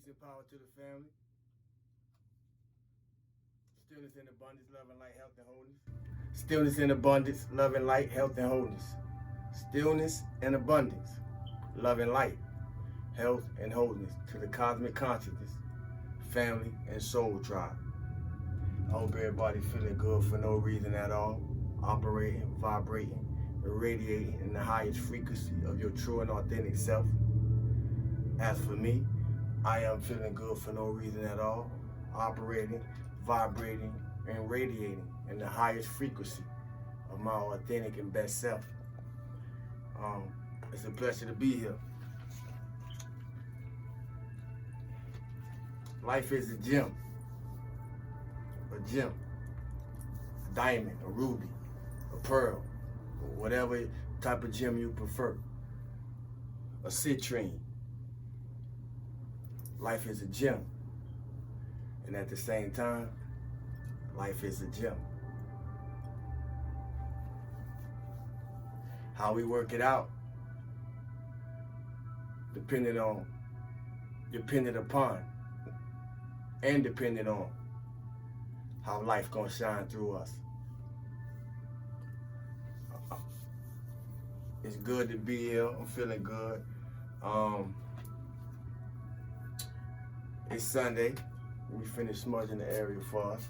Peace and power to the family. Stillness in abundance, love and light, health and wholeness. Stillness in abundance, love and light, health and wholeness. Stillness and abundance, love and light, health and wholeness to the cosmic consciousness, family and soul tribe. I hope everybody feeling good for no reason at all, operating, vibrating, irradiating in the highest frequency of your true and authentic self. As for me, I am feeling good for no reason at all, operating, vibrating, and radiating in the highest frequency of my authentic and best self. It's a pleasure to be here. Life is a gem, a diamond, a ruby, a pearl, whatever type of gem you prefer, a citrine. Life is a gem, and at the same time, life is a gem. How we work it out, depending upon, and depending on how life gonna shine through us. It's good to be here. I'm feeling good. It's Sunday. We finished smudging the area for us.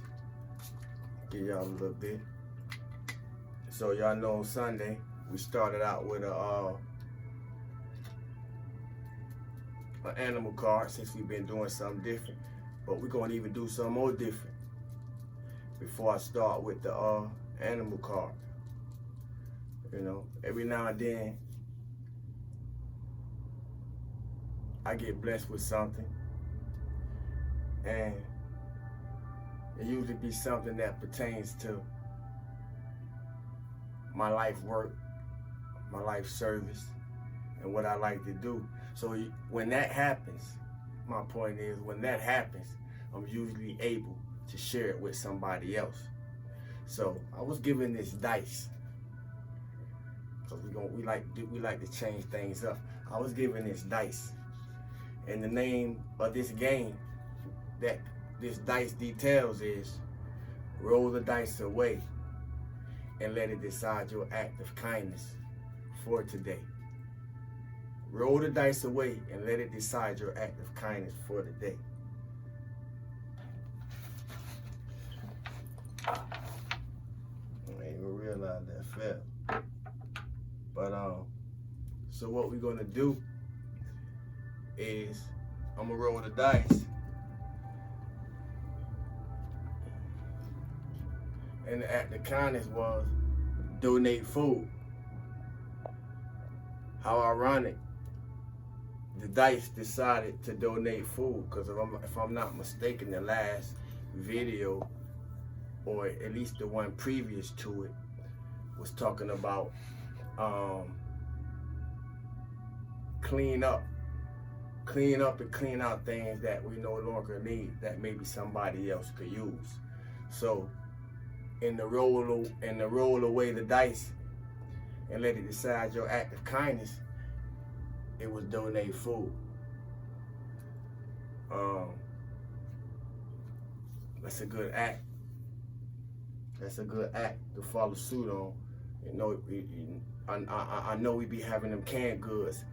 Give y'all a little bit. So y'all know on Sunday, we started out with an animal card since we've been doing something different. But we're gonna even do something more different before I start with the animal card. You know, every now and then, I get blessed with something. And it usually be something that pertains to my life work, my life service, and what I like to do. So when that happens, my point is, when that happens, I'm usually able to share it with somebody else. So I was given this dice, because we like to change things up. I was given this dice, and the name of this game that this dice details is roll the dice away and let it decide your act of kindness for today. Roll the dice away and let it decide your act of kindness for the day. I didn't even realize that fell. But so what we're gonna do is I'm gonna roll the dice, and the act of kindness was donate food. How ironic. The dice decided to donate food, because if I'm not mistaken, the last video, or at least the one previous to it, was talking about clean up and clean out things that we no longer need, that maybe somebody else could use. So in the roll away the dice and let it decide your act of kindness, it was donate food. That's a good act. That's a good act to follow suit on. You know, I know we be having them canned goods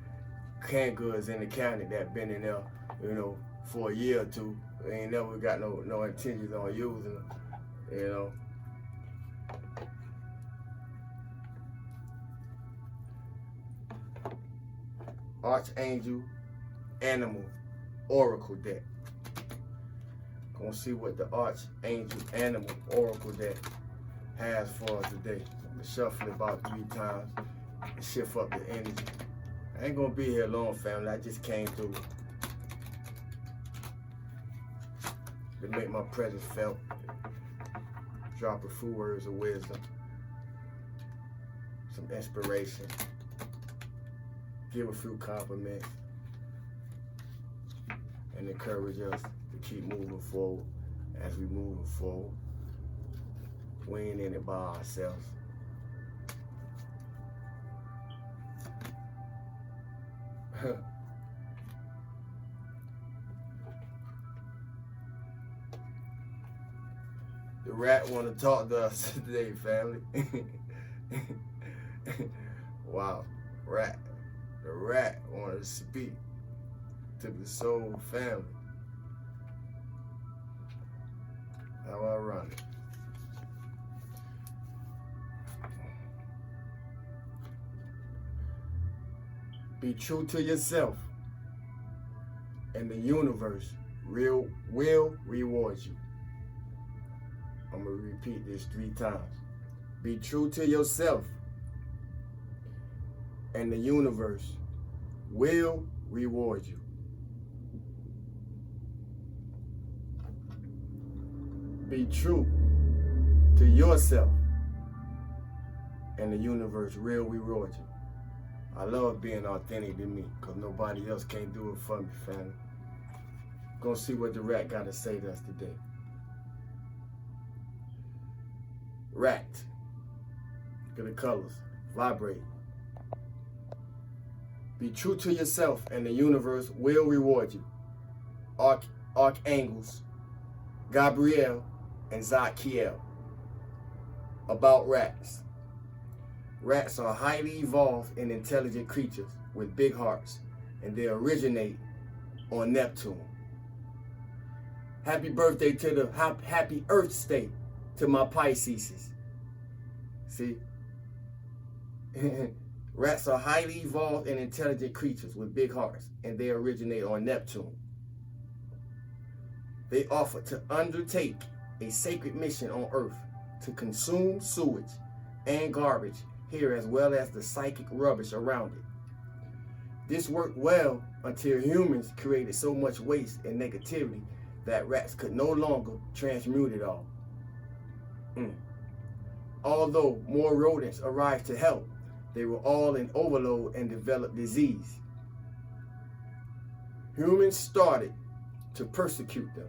in the county that been in there, you know, for a year or two. They ain't never got no intentions on using them, you know. Archangel Animal Oracle deck. Gonna see what the Archangel Animal Oracle deck has for us today. I'm gonna shuffle it about 3 times and shift up the energy. I ain't gonna be here long, family. I just came through to make my presence felt. Drop a few words of wisdom, some inspiration, give a few compliments, and encourage us to keep moving forward. As we moving forward, we ain't in it by ourselves. The rat want to talk to us today, family. Wow, rat. The rat want to speak to the soul family. How ironic. Be true to yourself, and the universe will reward you. I'm going to repeat this 3 times. Be true to yourself, and the universe will reward you. Be true to yourself, and the universe will reward you. I love being authentic to me, because nobody else can't do it for me, family. Gonna see what the rat got to say to us today. Rat. Look at the colors. Vibrate. Be true to yourself, and the universe will reward you. Archangels Gabriel and Zadkiel. About rats. Rats are highly evolved and intelligent creatures with big hearts, and they originate on Neptune. Happy birthday to the happy Earth state to my Pisces. See? Rats are highly evolved and intelligent creatures with big hearts, and they originate on Neptune. They offer to undertake a sacred mission on Earth to consume sewage and garbage here, as well as the psychic rubbish around it. This worked well until humans created so much waste and negativity that rats could no longer transmute it all. Although more rodents arrived to help, they were all in overload and developed disease. Humans started to persecute them.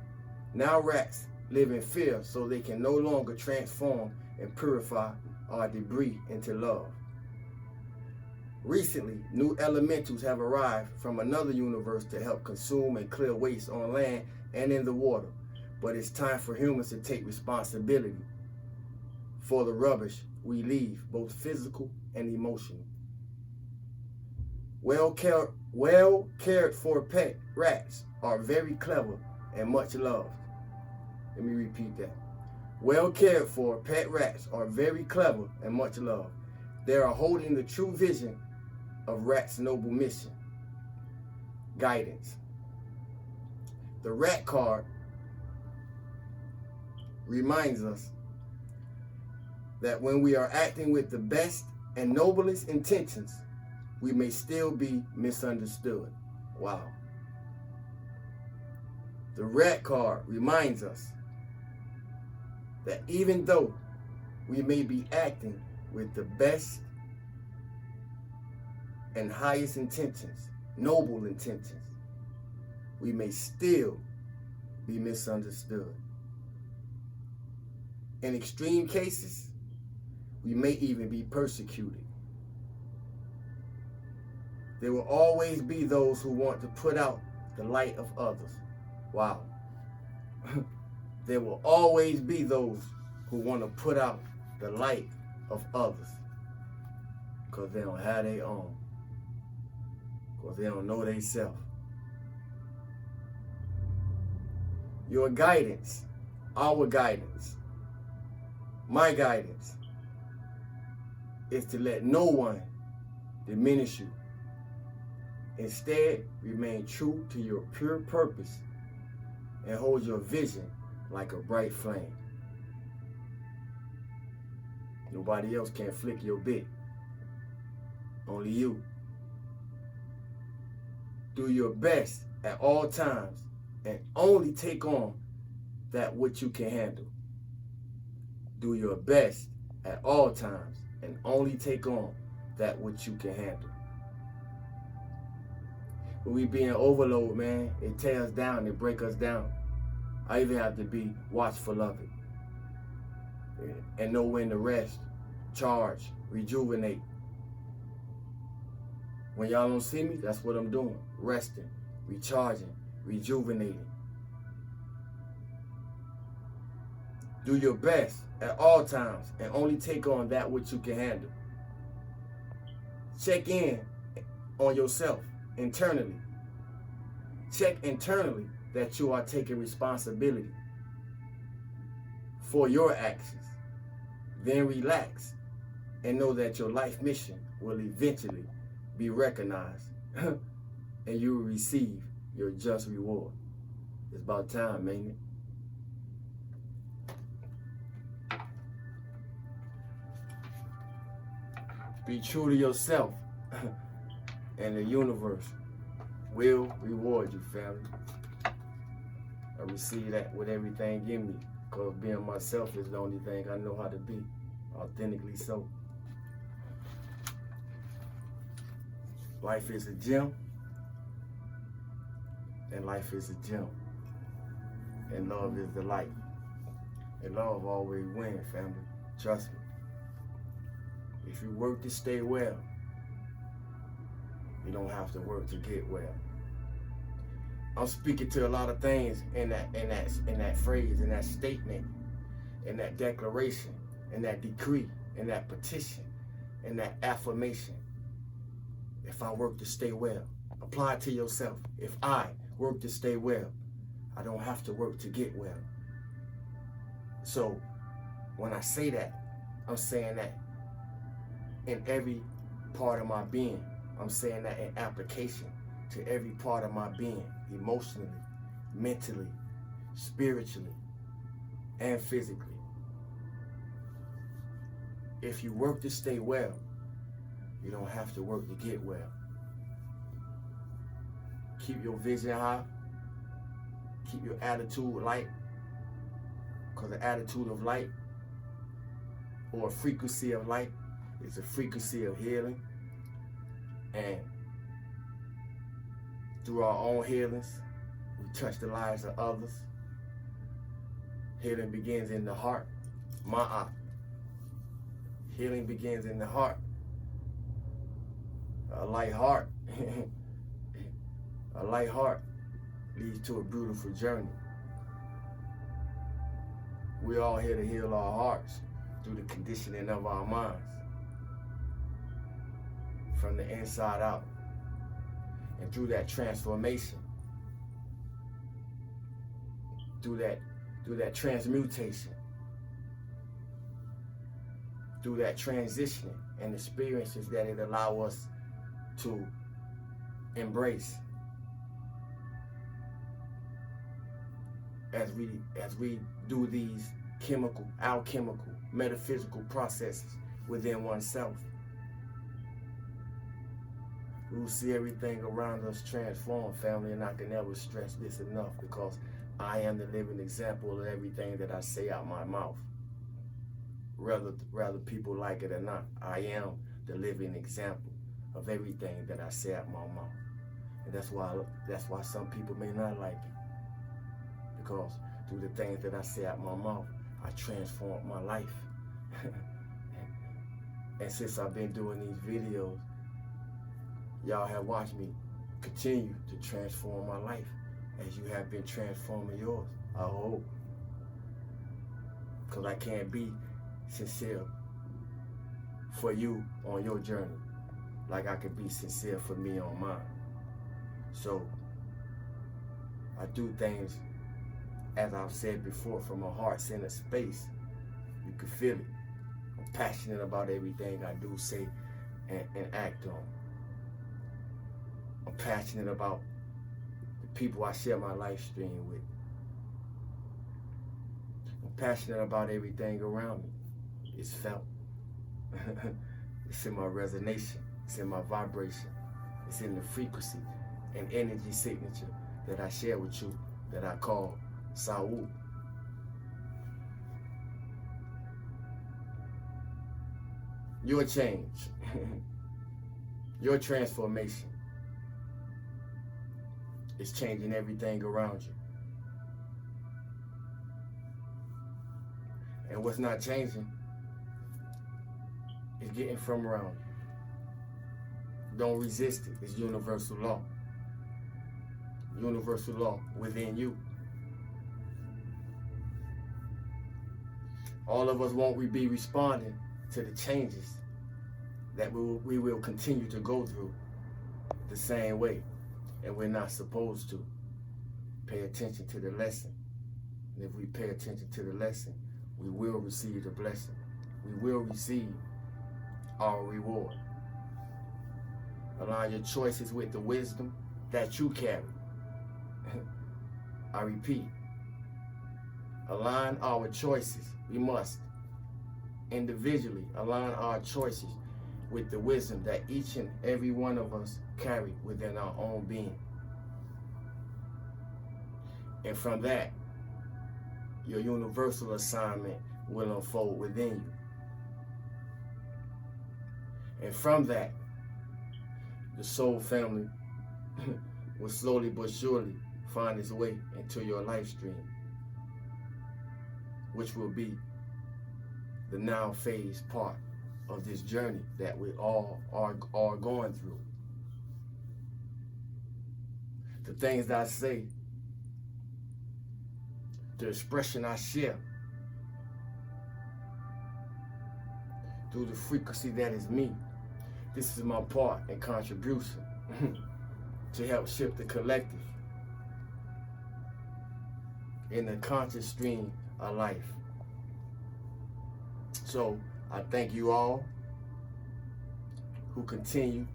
Now rats live in fear, so they can no longer transform and purify our debris into love. Recently, new elementals have arrived from another universe to help consume and clear waste on land and in the water. But it's time for humans to take responsibility for the rubbish we leave, both physical and emotional. Well cared for pet rats are very clever and much loved. Let me repeat that. Well cared for pet rats are very clever and much loved. They are holding the true vision of rats' noble mission. Guidance. The rat card reminds us that when we are acting with the best and noblest intentions, we may still be misunderstood. Wow. The rat card reminds us that even though we may be acting with the best and highest intentions, noble intentions, we may still be misunderstood. In extreme cases, we may even be persecuted. There will always be those who want to put out the light of others. Wow. There will always be those who want to put out the light of others because they don't have their own, because they don't know they self. Your guidance, our guidance, my guidance is to let no one diminish you. Instead, remain true to your pure purpose and hold your vision like a bright flame. Nobody else can flick your bit. Only you. Do your best at all times and only take on that which you can handle. Do your best at all times and only take on that which you can handle. When we be in overload, man, it tears us down, it breaks us down. I even have to be watchful of it and know when to rest, charge, rejuvenate. When y'all don't see me, that's what I'm doing. Resting, recharging, rejuvenating. Do your best at all times and only take on that which you can handle. Check in on yourself internally. Check internally that you are taking responsibility for your actions. Then relax and know that your life mission will eventually be recognized and you will receive your just reward. It's about time, ain't it? Be true to yourself, and the universe will reward you, family. I receive that with everything in me, because being myself is the only thing I know how to be, authentically so. Life is a gym, and life is a gym, and love is the light. And love always wins, family. Trust me. If you work to stay well, you don't have to work to get well. I'm speaking to a lot of things in that phrase, in that statement, in that declaration, in that decree, in that petition, in that affirmation. If I work to stay well, apply it to yourself. If I work to stay well, I don't have to work to get well. So when I say that, I'm saying that in every part of my being. I'm saying that in application to every part of my being, emotionally, mentally, spiritually, and physically. If you work to stay well, you don't have to work to get well. Keep your vision high. Keep your attitude light. Because the attitude of light, or a frequency of light, is a frequency of healing. And through our own healings, we touch the lives of others. Healing begins in the heart. Ma'at. Healing begins in the heart. A light heart. A light heart leads to a beautiful journey. We're all here to heal our hearts through the conditioning of our minds, from the inside out, and through that transformation, through that transmutation, through that transitioning and experiences that it allows us to embrace as we do these alchemical, metaphysical processes within oneself. We will see everything around us transform, family, and I can never stress this enough, because I am the living example of everything that I say out my mouth. Whether people like it or not, I am the living example of everything that I say out my mouth. And that's why some people may not like it, because through the things that I say out my mouth, I transformed my life. And since I've been doing these videos, y'all have watched me continue to transform my life as you have been transforming yours, I hope. Because I can't be sincere for you on your journey like I could be sincere for me on mine. So I do things, as I've said before, from a heart-centered space. You can feel it. I'm passionate about everything I do, say, and act on. I'm passionate about the people I share my life stream with. I'm passionate about everything around me. It's felt. It's in my resonation. It's in my vibration. It's in the frequency and energy signature that I share with you, that I call Sawu. Your change, your transformation is changing everything around you. And what's not changing is getting from around you. Don't resist it. It's universal law. Universal law within you. All of us won't be responding to the changes that we will continue to go through the same way. And we're not supposed to. Pay attention to the lesson. And if we pay attention to the lesson, we will receive the blessing. We will receive our reward. Align your choices with the wisdom that you carry. I repeat, align our choices. We must individually align our choices with the wisdom that each and every one of us carry within our own being. And from that, your universal assignment will unfold within you. And from that, the soul family will slowly but surely find its way into your life stream, which will be the now phase part of this journey that we all are going through. The things that I say, the expression I share, through the frequency that is me, this is my part and contribution to help shift the collective in the conscious stream of life. So I thank you all who continue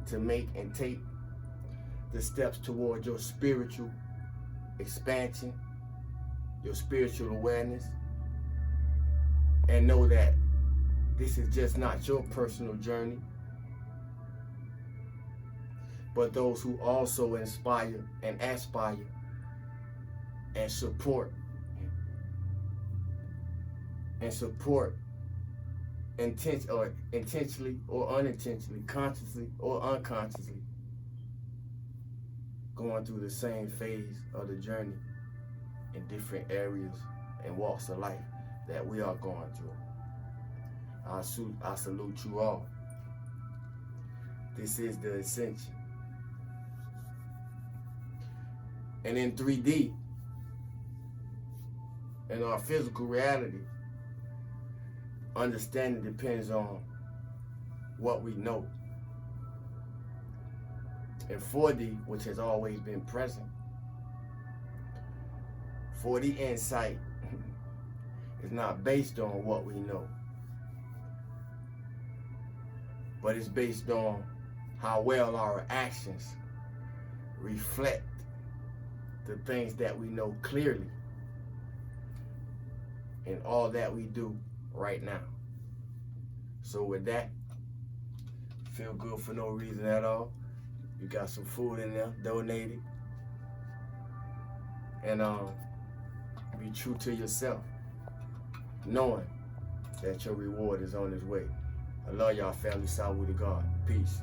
to make and take the steps toward your spiritual expansion, your spiritual awareness, and know that this is just not your personal journey, but those who also inspire and aspire and support intentionally or unintentionally, consciously or unconsciously, going through the same phase of the journey in different areas and walks of life that we are going through. I salute you all. This is the Ascension. And in 3D, in our physical reality, understanding depends on what we know. In 4D, which has always been present, 4D insight is not based on what we know, but it's based on how well our actions reflect the things that we know clearly in all that we do right now. So with that, feel good for no reason at all. You got some food in there, donated. And be true to yourself, knowing that your reward is on its way. I love y'all, family. Salute to God. Peace.